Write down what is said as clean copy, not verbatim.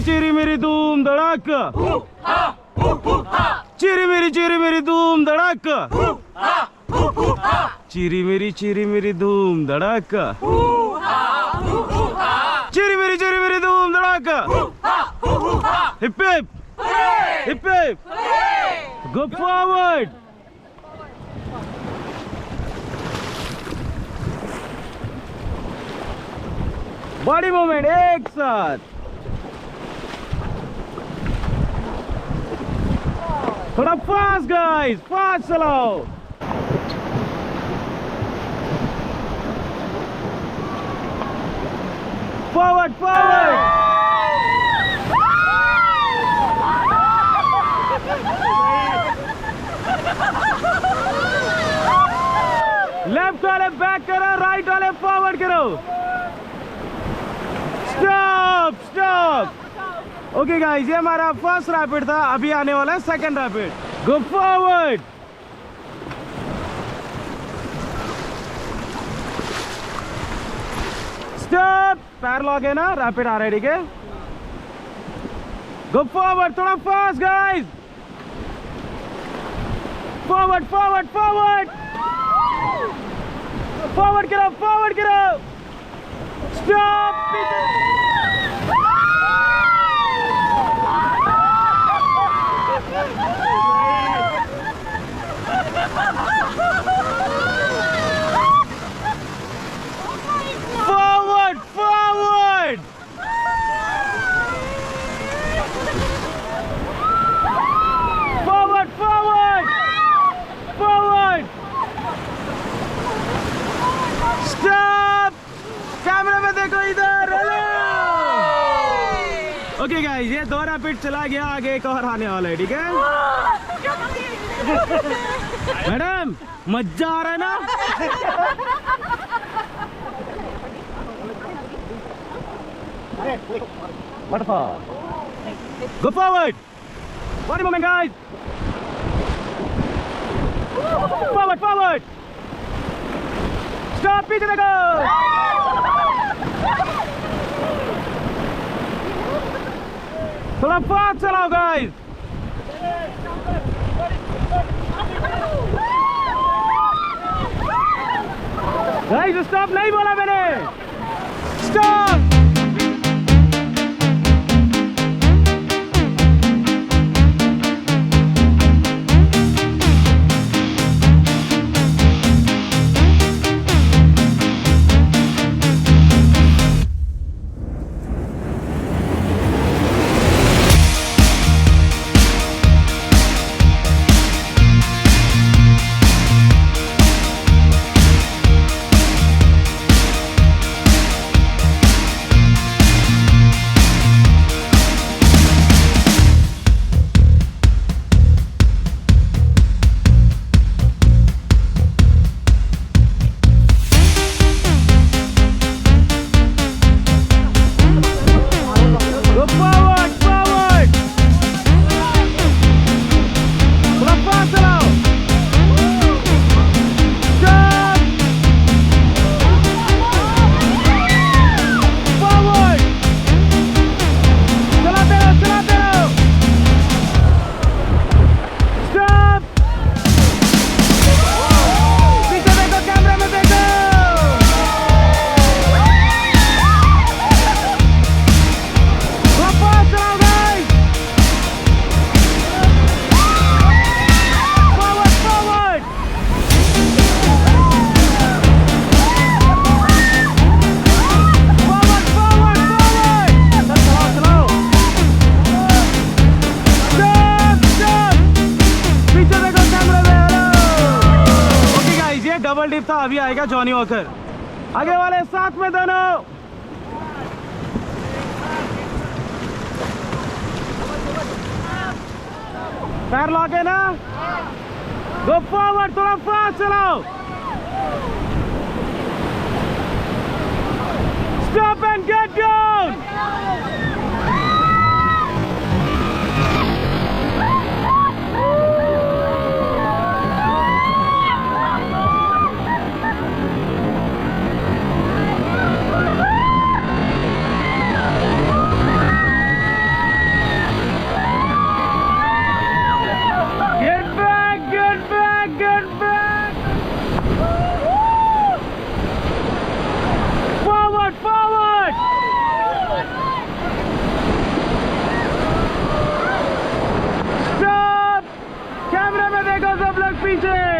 चिरी मेरी धूम धड़ाका, चिरी मेरी धूम धड़ाका, चिरी मेरी धूम धड़ाका, चिरी मेरी धूम धड़ाका। Hip hip hip hip, go forward. Body movement एक साथ, थोड़ा फास्ट गाइस, फास्ट चलाओ। फॉरवर्ड फॉरवर्ड, लेफ्ट वाले बैक करो, राइट वाले फॉरवर्ड करो। Stop stop. ओके गाइस, ये हमारा फर्स्ट रैपिड था, अभी आने वाला है second rapid. Go forward, stop, पैर लॉक है ना, रैपिड आ रहा है, ठीक है। गो फॉरवर्ड, थोड़ा fast guys, forward forward forward, forward करो, फॉरवर्ड करो। Stop, forward, forward, forward, forward, forward, stop, camera में देखो इधर। ओके गाइस, ये दो रैपिड चला गया, आगे एक और आने वाला है, ठीक है। मैडम मजा आ रहा है ना? Go forward. Body movement, guys. Forward, forward. Stop, पीछे देखो. थोड़ा फास्ट चलाओ, guys. Guys, stop नहीं बोला मैंने. Stop. डबल डिप था, अभी आएगा जॉनी वॉकर। आगे वाले साथ में दोनों, पैर लॉक है ना। गो फॉरवर्ड, थोड़ा फास्ट चलाओ। Stop and get down. पीछे